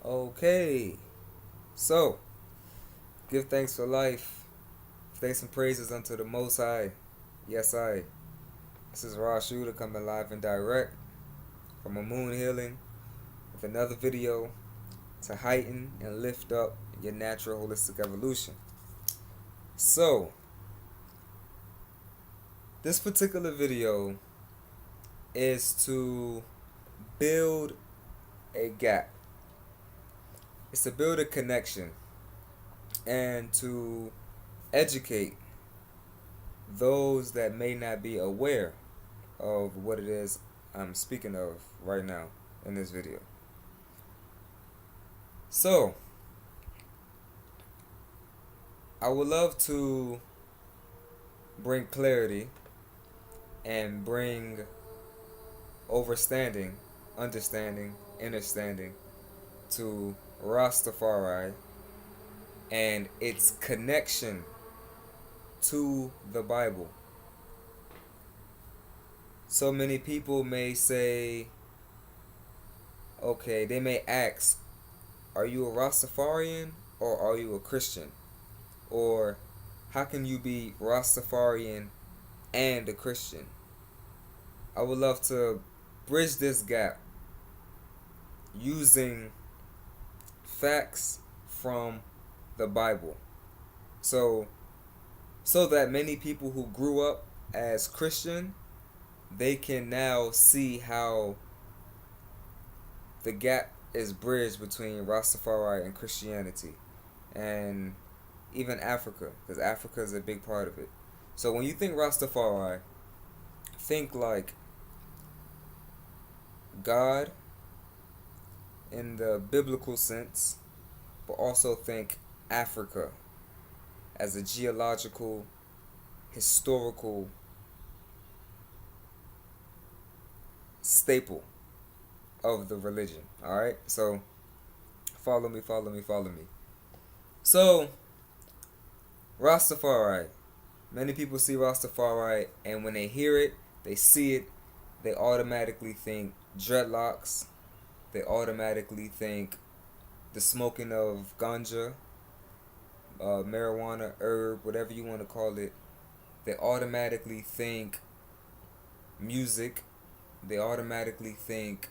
Okay, so give thanks for life. Thanks and praises unto the Most High. Yes, I. This is Raw Shooter coming live and direct from a moon healing with another video to heighten and lift up your natural holistic evolution. So, this particular video is to build a gap. It's to build a connection and to educate those that may not be aware of what it is I'm speaking of right now in this video. So, I would love to bring clarity and bring overstanding, understanding, understanding to Rastafari and its connection to the Bible. So many people may say, okay, they may ask, are you a Rastafarian or are you a Christian? Or how can you be Rastafarian and a Christian? I would love to bridge this gap using facts from the Bible. So that many people who grew up as Christian, they can now see how the gap is bridged between Rastafari and Christianity and even Africa, because Africa is a big part of it. So when you think Rastafari, think like God in the biblical sense, but also think Africa as a geological, historical staple of the religion. Alright? So follow me, follow me, follow me. So Rastafari. Many people see Rastafari and when they hear it, they see it, they automatically think dreadlocks. They automatically think the smoking of ganja, marijuana, herb, whatever you want to call it. They automatically think music. They automatically think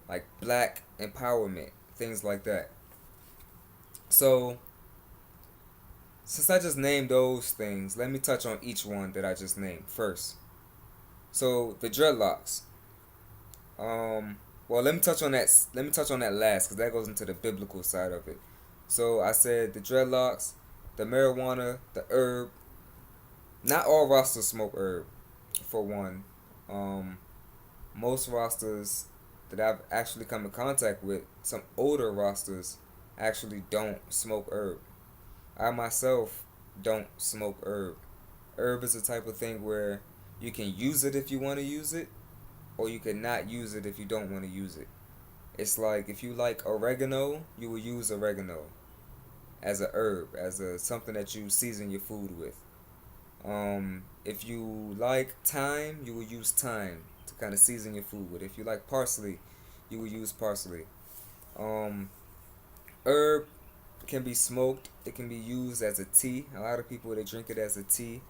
like black empowerment, things like that. So since I just named those things, let me touch on each one that I just named first. So the dreadlocks. Well, let me touch on that. Let me touch on that last, because that goes into the biblical side of it. So I said the dreadlocks, the marijuana, the herb. Not all Rastas smoke herb, for one. Most Rastas that I've actually come in contact with, some older Rastas, actually don't smoke herb. I myself don't smoke herb. Herb is a type of thing where you can use it if you want to use it, or you can not use it if you don't want to use it. It's like if you like oregano, you will use oregano as a herb, as a something that you season your food with. If you like thyme, you will use thyme to kind of season your food with. If you like parsley, you will use parsley. Um, Herb can be smoked. It can be used as a tea. A lot of people, they drink it as a tea.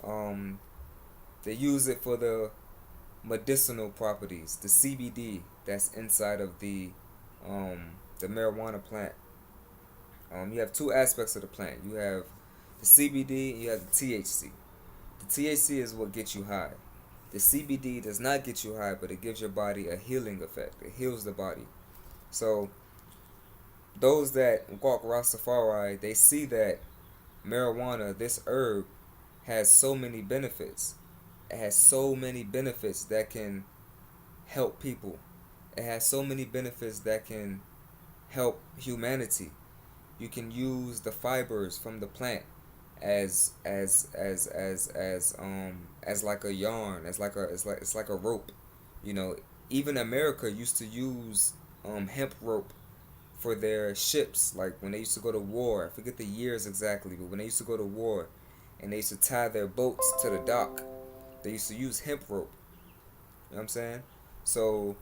Um, they use it for the medicinal properties, the CBD that's inside of the marijuana plant. You have two aspects of the plant. You have the CBD and you have the THC. The THC is what gets you high. The CBD does not get you high, but it gives your body a healing effect. It heals the body. So those that walk Rastafari, they see that marijuana, this herb, has so many benefits. It has so many benefits that can help people. It has so many benefits that can help humanity. You can use the fibers from the plant as like a yarn, it's like a rope. You know, even America used to use hemp rope for their ships. Like when they used to go to war, I forget the years exactly, but when they used to go to war and they used to tie their boats to the dock, they used to use hemp rope. You know what I'm saying? So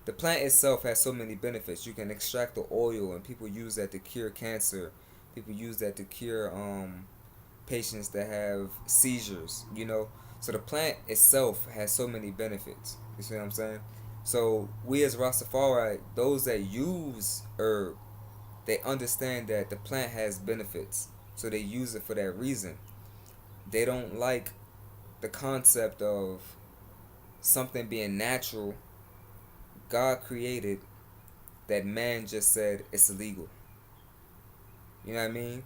The plant itself has so many benefits. You can extract the oil, and people use that to cure cancer. People use that to cure patients that have seizures. So the plant itself has so many benefits. You see what I'm saying? So we as Rastafari, those that use herb, they understand that the plant has benefits, so they use it for that reason. They don't like the concept of something being natural, God created, that man just said it's illegal. You know what I mean?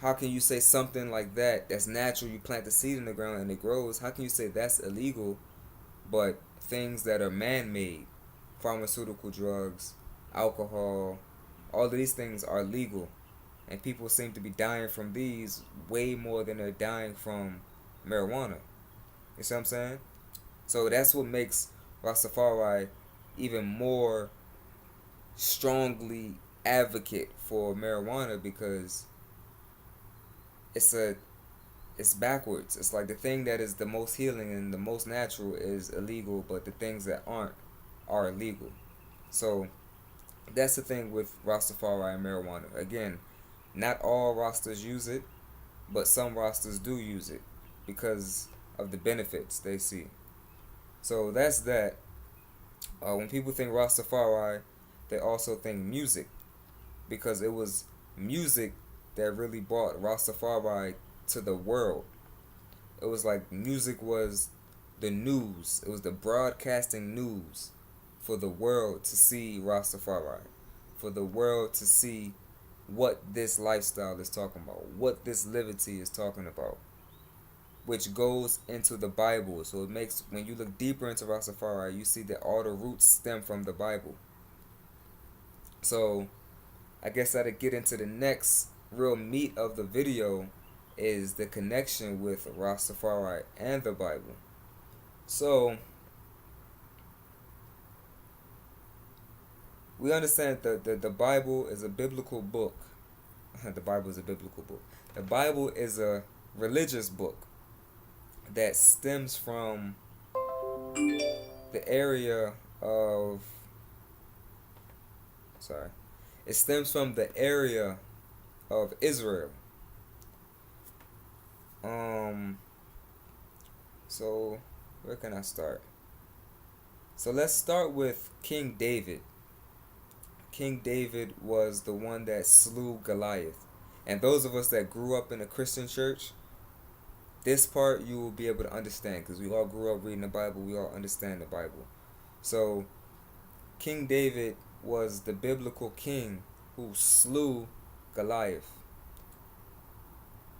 How can you say something like that that's natural? You plant the seed in the ground and it grows. How can you say that's illegal, but things that are man-made, pharmaceutical drugs, alcohol, all of these things are legal, and people seem to be dying from these way more than they're dying from marijuana. You see what I'm saying? So that's what makes Rastafari even more strongly advocate for marijuana, because it's a it's backwards. It's like the thing that is the most healing and the most natural is illegal, but the things that aren't are illegal. So that's the thing with Rastafari and marijuana. Again, not all Rastas use it, but some Rastas do use it because of the benefits they see. So that's that. When people think Rastafari, they also think music, because it was music that really brought Rastafari to the world. It was like music was the news. It was the broadcasting news for the world to see Rastafari, for the world to see what this lifestyle is talking about, what this liberty is talking about, which goes into the Bible. So it makes, when you look deeper into Rastafari, you see that all the roots stem from the Bible. So I guess I'd get into the next real meat of the video, is the connection with Rastafari and the Bible. So we understand that the Bible is a biblical book. The Bible is a biblical book. The Bible is a religious book that stems from the area of it stems from the area of Israel. So where can I start? So let's start with King David. King David was the one that slew Goliath. And those of us that grew up in a Christian church, this part you will be able to understand, because we all grew up reading the Bible, we all understand the Bible. So King David was the biblical king who slew Goliath.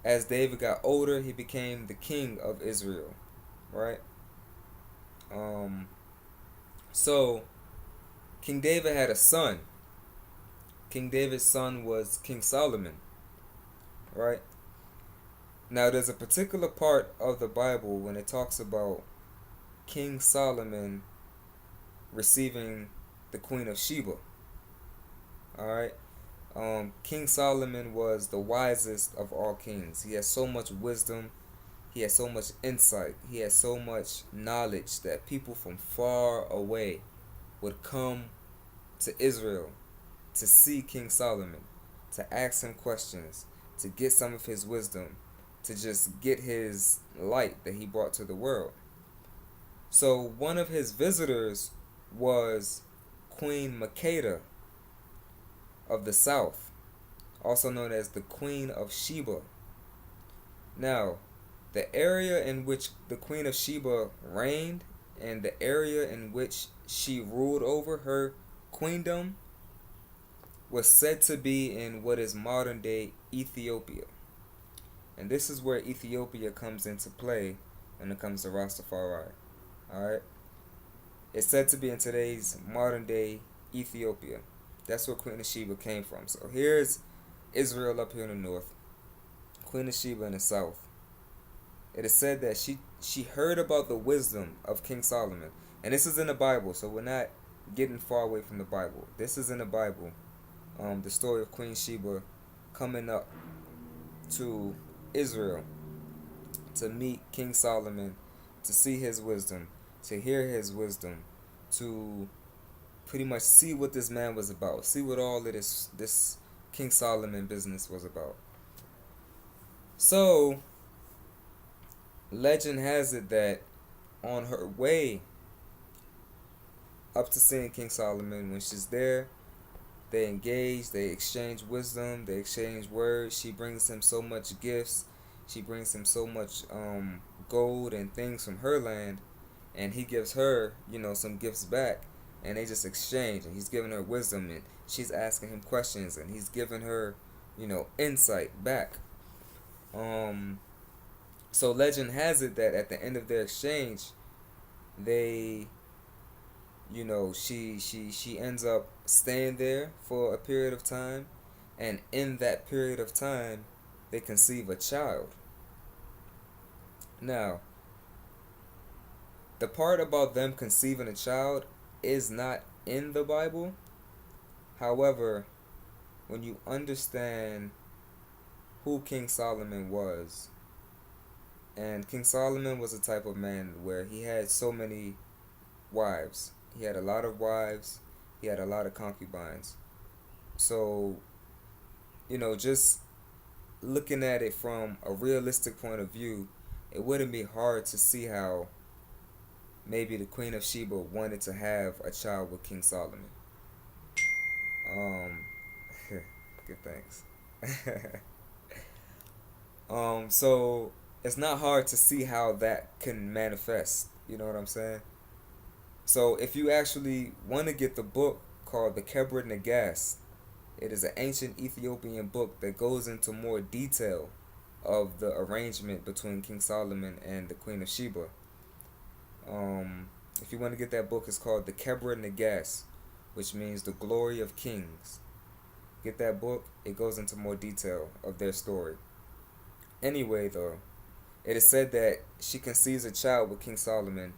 As David got older, he became the king of Israel, right? So King David had a son. King David's son was King Solomon, right? Now there's a particular part of the Bible when it talks about King Solomon receiving the Queen of Sheba. Alright? King Solomon was the wisest of all kings. He had so much wisdom. He had so much insight. He had so much knowledge that people from far away would come to Israel to see King Solomon, to ask him questions, to get some of his wisdom, to just get his light that he brought to the world. So one of his visitors was Queen Makeda of the South, also known as the Queen of Sheba. Now, the area in which the Queen of Sheba reigned and the area in which she ruled over her queendom was said to be in what is modern day Ethiopia. And this is where Ethiopia comes into play when it comes to Rastafari. Alright? It's said to be in today's modern day Ethiopia. That's where Queen of Sheba came from. So here's Israel up here in the north, Queen of Sheba in the south. It is said that she heard about the wisdom of King Solomon. And this is in the Bible, so we're not getting far away from the Bible. This is in the Bible. The story of Queen Sheba coming up to Israel to meet King Solomon, to see his wisdom, to hear his wisdom, to pretty much see what this man was about, see what all of this King Solomon business was about. So legend has it that on her way up to seeing King Solomon, when she's there, they engage, they exchange wisdom, they exchange words. She brings him so much gifts. She brings him so much gold and things from her land, and he gives her, some gifts back, and they just exchange. And he's giving her wisdom, and she's asking him questions, and he's giving her, insight back. So legend has it that at the end of their exchange, they, she ends up staying there for a period of time, and in that period of time, they conceive a child. Now, the part about them conceiving a child is not in the Bible. However, when you understand who King Solomon was, and King Solomon was a type of man where he had so many wives. He had a lot of wives. He had a lot of concubines. So, just looking at it from a realistic point of view, it wouldn't be hard to see how maybe the Queen of Sheba wanted to have a child with King Solomon. Good thanks. So it's not hard to see how that can manifest. You know what I'm saying? So if you actually want to get the book called the Kebra Nagas, it is an ancient Ethiopian book that goes into more detail of the arrangement between King Solomon and the Queen of Sheba. If you want to get that book, it's called the Kebra Nagas, which means the glory of kings. Get that book, it goes into more detail of their story. Anyway, though, it is said that she conceives a child with King Solomon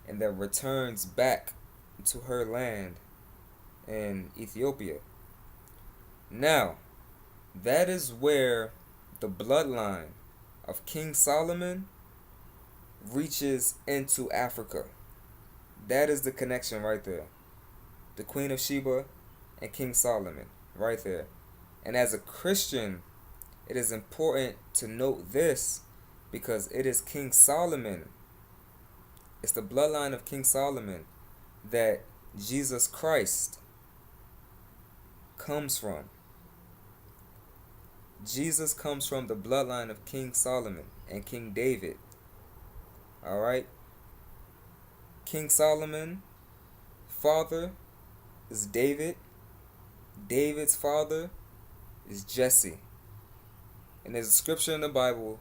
and then returns back to her land in Ethiopia. Now, that is where the bloodline of King Solomon reaches into Africa. That is the connection right there. The Queen of Sheba and King Solomon, right there. And as a Christian, it is important to note this because it is King Solomon. It's the bloodline of King Solomon that Jesus Christ comes from. Jesus comes from the bloodline of King Solomon and King David. Alright? King Solomon, father is David. David's father is Jesse. And there's a scripture in the Bible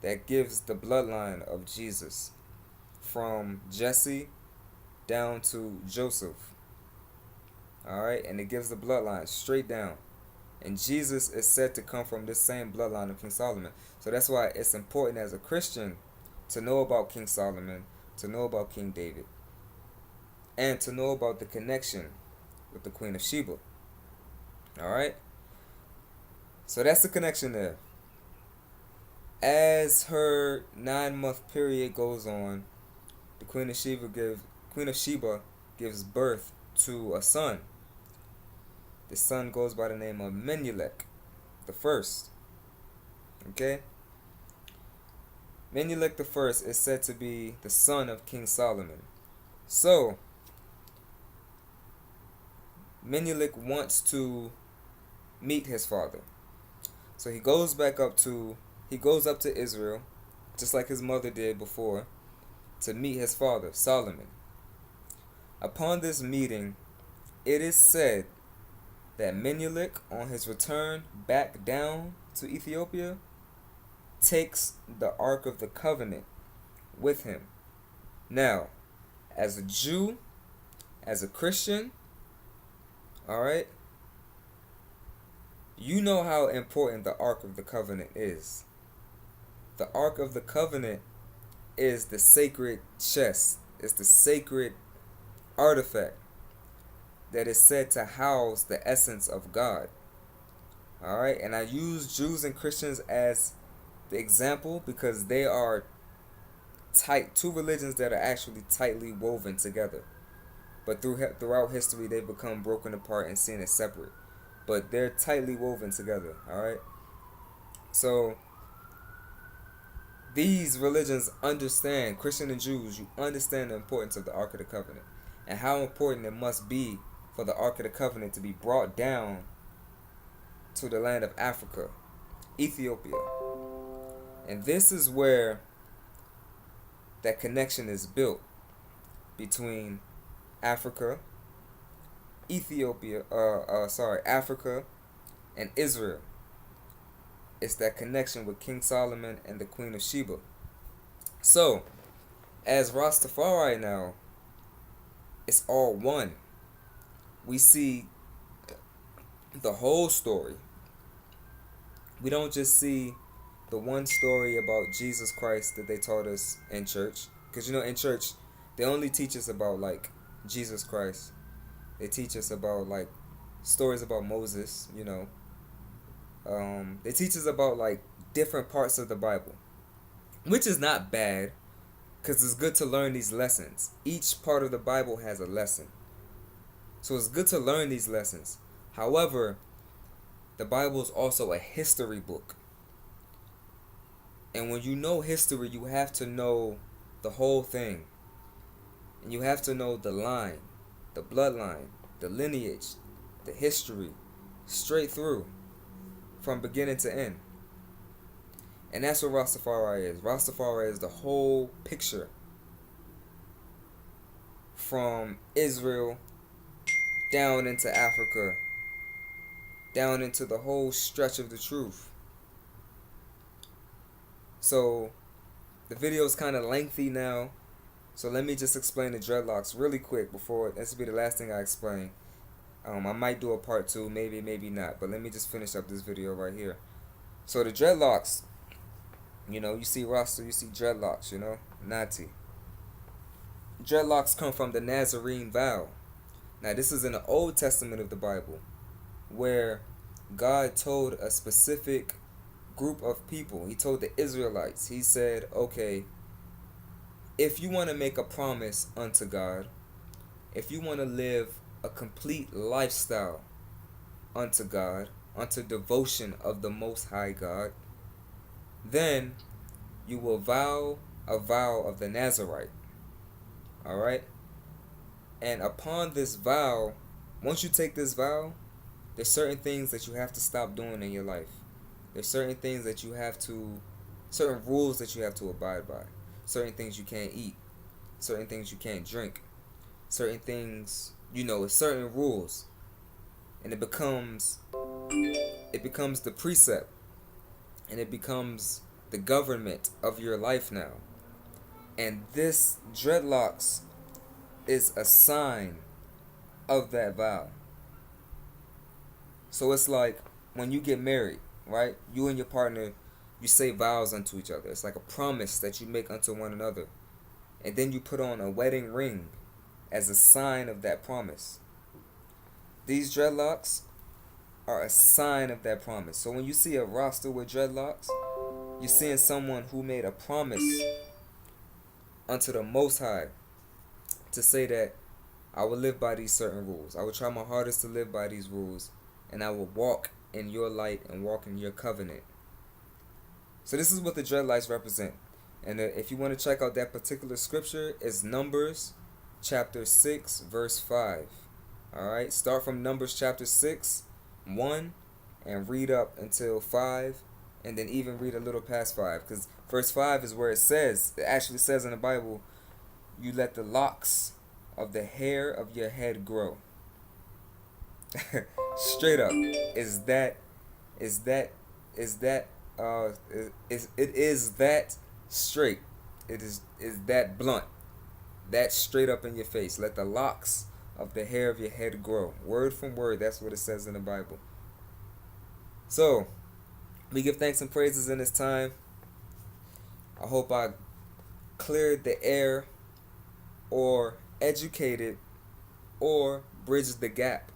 that gives the bloodline of Jesus from Jesse down to Joseph. Alright? And it gives the bloodline straight down. And Jesus is said to come from this same bloodline of King Solomon. So that's why it's important as a Christian to know about King Solomon, to know about King David, and to know about the connection with the Queen of Sheba. Alright? So that's the connection there. As her 9-month period goes on, the Queen of Sheba gives birth to a son. The son goes by the name of Menelek the First. Okay? Menelek the First is said to be the son of King Solomon. So, Menelek wants to meet his father. So he goes up to Israel, just like his mother did before, to meet his father, Solomon. Upon this meeting, it is said that Menelek, on his return back down to Ethiopia, takes the Ark of the Covenant with him. Now, as a Jew, as a Christian, alright, you know how important the Ark of the Covenant is. The Ark of the Covenant is the sacred chest. It's the sacred artifact that is said to house the essence of God. Alright, and I use Jews and Christians as the example because they are two religions that are actually tightly woven together. but throughout history they've become broken apart and seen as separate. But they're tightly woven together. All right. So these religions understand, Christian and Jews, you understand the importance of the Ark of the Covenant and how important it must be for the Ark of the Covenant to be brought down to the land of Africa, Ethiopia. And this is where that connection is built between Africa, Africa and Israel. It's that connection with King Solomon and the Queen of Sheba. So, as Rastafari now, it's all one. We see the whole story. We don't just see the one story about Jesus Christ that they taught us in church. Because, in church, they only teach us about, like, Jesus Christ. They teach us about, like, stories about Moses, They teach us about, like, different parts of the Bible. Which is not bad, because it's good to learn these lessons. Each part of the Bible has a lesson. So it's good to learn these lessons. However, the Bible is also a history book. And when you know history, you have to know the whole thing. And you have to know the line, the bloodline, the lineage, the history, straight through, from beginning to end. And that's what Rastafari is. Rastafari is the whole picture, from Israel down into Africa, down into the whole stretch of the truth. So the video is kind of lengthy now, so let me just explain the dreadlocks really quick before this will be the last thing I explain. I might do a part 2, maybe not, but let me just finish up this video right here. So the dreadlocks, you see Rasta, you see dreadlocks, Nati. Dreadlocks come from the Nazarene vow. Now this is in the Old Testament of the Bible, where God told a specific group of people, he told the Israelites, he said, okay, if you want to make a promise unto God, if you want to live a complete lifestyle unto God, unto devotion of the Most High God, then you will vow a vow of the Nazarite. Alright? And upon this vow, once you take this vow, there's certain things that you have to stop doing in your life. There's certain things that you have to, certain rules that you have to abide by. Certain things you can't eat. Certain things you can't drink. Certain things, certain rules. And it becomes the precept. And it becomes the government of your life now. And this dreadlocks is a sign of that vow. So it's like when you get married, right? You and your partner, you say vows unto each other. It's like a promise that you make unto one another. And then you put on a wedding ring as a sign of that promise. These dreadlocks are a sign of that promise. So when you see a roster with dreadlocks, you're seeing someone who made a promise unto the Most High to say that I will live by these certain rules. I will try my hardest to live by these rules, and I will walk in your light and walk in your covenant. So this is what the dreadlights represent. And if you want to check out that particular scripture, it's Numbers chapter 6 verse 5. Alright, start from Numbers chapter 6 1 and read up until 5, and then even read a little past 5, because verse 5 is where it actually says in the Bible, you let the locks of the hair of your head grow. Straight up, it is that straight. It is that blunt, that straight up in your face. Let the locks of the hair of your head grow. Word from word, that's what it says in the Bible. So we give thanks and praises in this time. I hope I cleared the air, or educated, or bridged the gap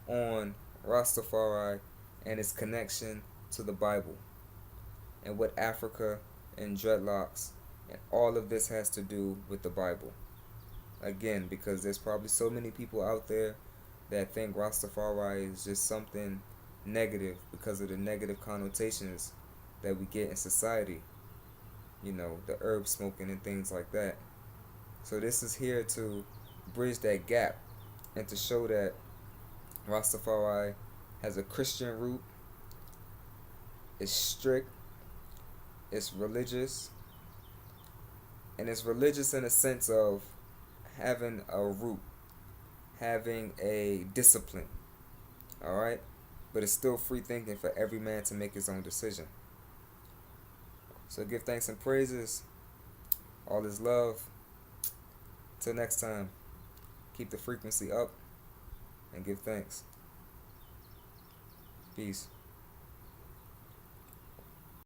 on Rastafari and its connection to the Bible, and what Africa and dreadlocks and all of this has to do with the Bible. Again, because there's probably so many people out there that think Rastafari is just something negative because of the negative connotations that we get in society. You know, the herb smoking and things like that. So this is here to bridge that gap and to show that Rastafari has a Christian root, it's strict, it's religious, and it's religious in a sense of having a root, having a discipline, all right? But it's still free thinking for every man to make his own decision. So give thanks and praises. All is love. Till next time, keep the frequency up and give thanks. Peace.